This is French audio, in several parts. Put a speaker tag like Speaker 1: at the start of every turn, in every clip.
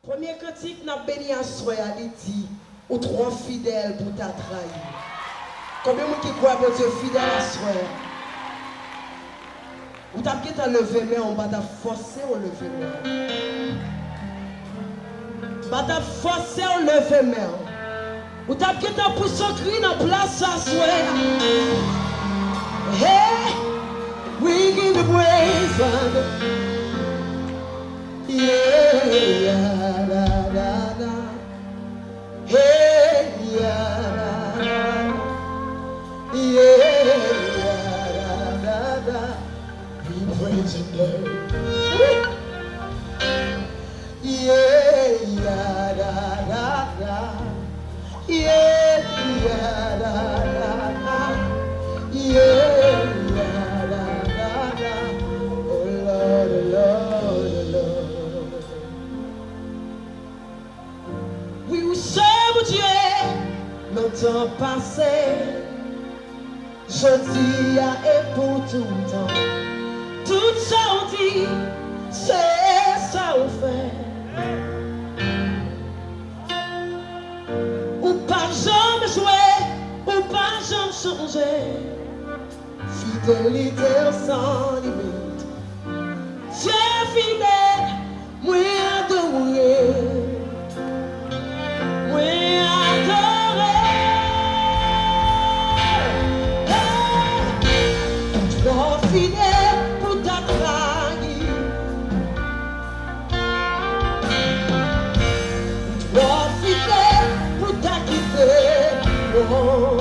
Speaker 1: Premier cantique n'a béni à soi, il dit, ou trop fidèle pour ta trahi. Combien de gens qui croient que Dieu fidèle à soi? Ou t'as qu'à lever mais on va forcer au lever mais. Va forcer au lever mais. Ou t'as qu'à pousser un cri dans place à soi. Hey, we give you praise, Father. Yeah, da, da, da. Hey, yeah, da, da. Yeah, da, da, da. We praise your name. Yeah, yeah, da, da, da. Yeah, yeah, da, da, da. Yeah, yeah, da, da, da. Oh Lord, oh Lord, oh Lord. Oui, vous savez, Dieu, longtemps passé. Je dis et pour tout le temps, tout ça on dit, c'est ça on fait. Ou pas jamais jouer, ou pas jamais changer. Fidélité sans limite. Dieu fidèle, moi adoré, moi adoré. Trop fidèle pour ta trahi. Trop fidèle pour ta quitter. Oh.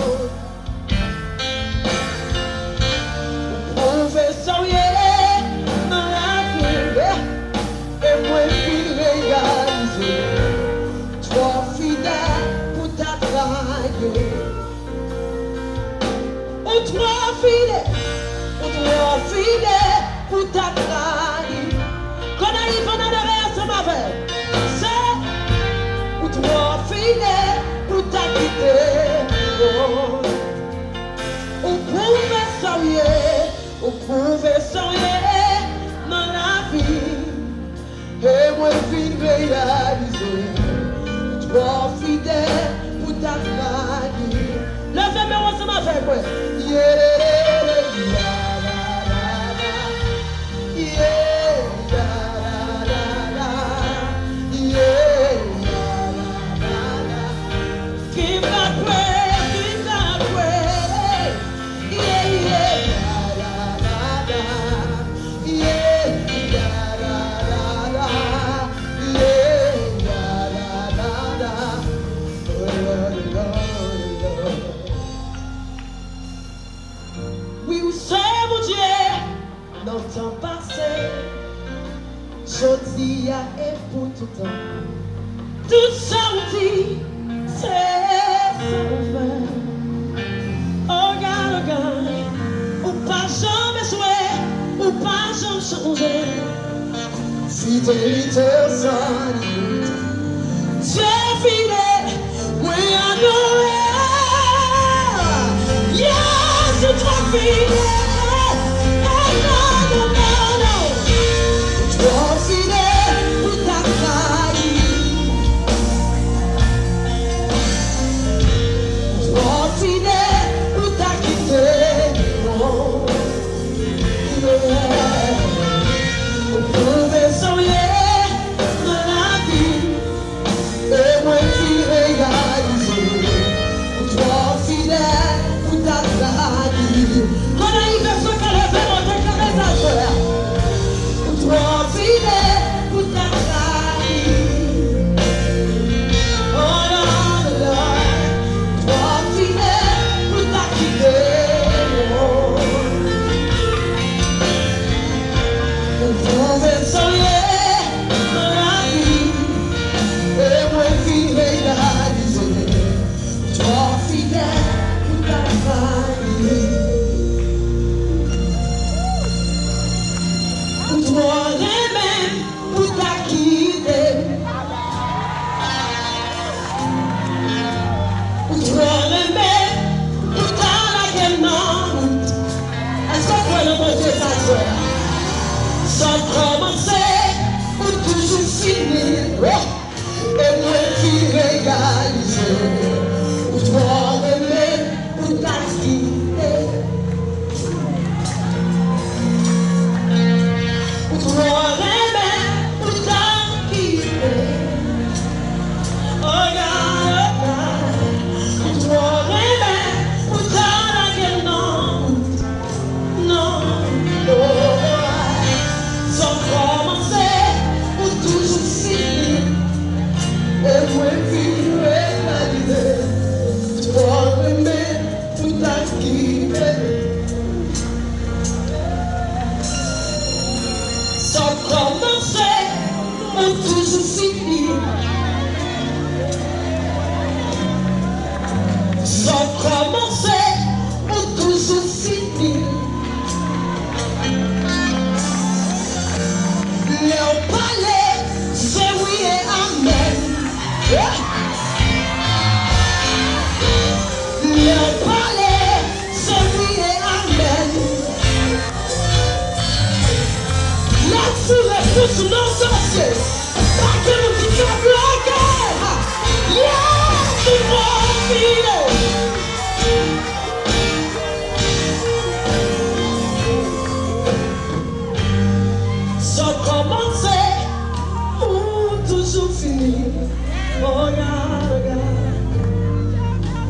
Speaker 1: Fidèle pour ta trahi. Qu'on arrive en adoré, ça m'a fait. C'est ou toi fidèle pour ta quitter. On pouvait sourire, on pouvait sourire dans la vie. Et moi, je réaliser. Toi fidèle pour ta trahi. Levez-moi, ça m'a fait quoi? Yeah. Temps passé, j'odie et pour tout temps. Tout ça on dit, c'est ça on fait. Oh regarde, ou pas jamais jouer, ou pas jamais changer. Fidélité sans limite. Dieu fidèle, oui adoré. Yes, c'est trop fidèle. Sans commencer ou toujours finir. Le palais, celui est amen. Là-dessus, les pouces non entiers. Pas que le petit cap bloqué. Yeah, tout le monde file. Sans commencer ou toujours finir. Oh, regarde.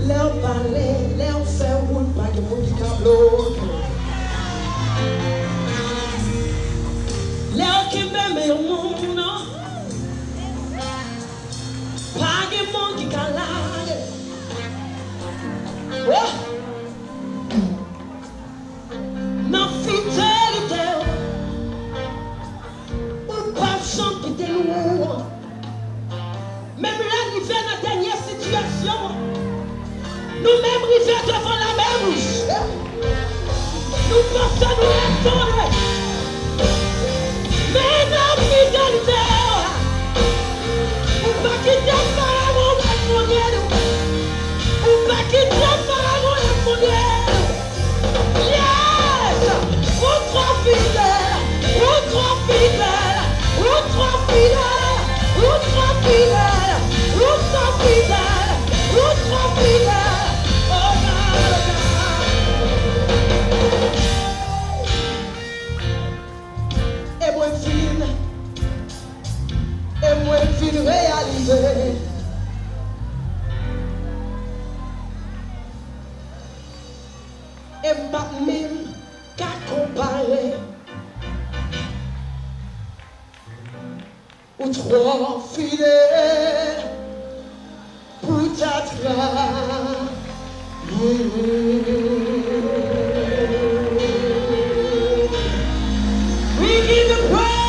Speaker 1: Leur parler, leur faire route, pas de monde qui cap bloqué. Leur qui m'aime au monde, non? Pas de monde qui calage. Oh! Ma fidélité, ou pas chanter lourd. Même là, nous faisons la dernière situation. Nous-mêmes, nous faisons devant la mer rouge. Nous pensons nous répondre. Mais la fidélité, ou pas quitter Pharaon et mon Dieu. Ou pas quitter Pharaon et mon Dieu. Yes! Ou trop fidèle, ou trop fidèle, ou trop fidèle, ou trop fidèle, ou trop fidèle, ou trop fidèle. Oh God. Et moi fin réalisé. Et pas même qu'à comparer. Ou trop fidèle pour t'attraper. We give the praise.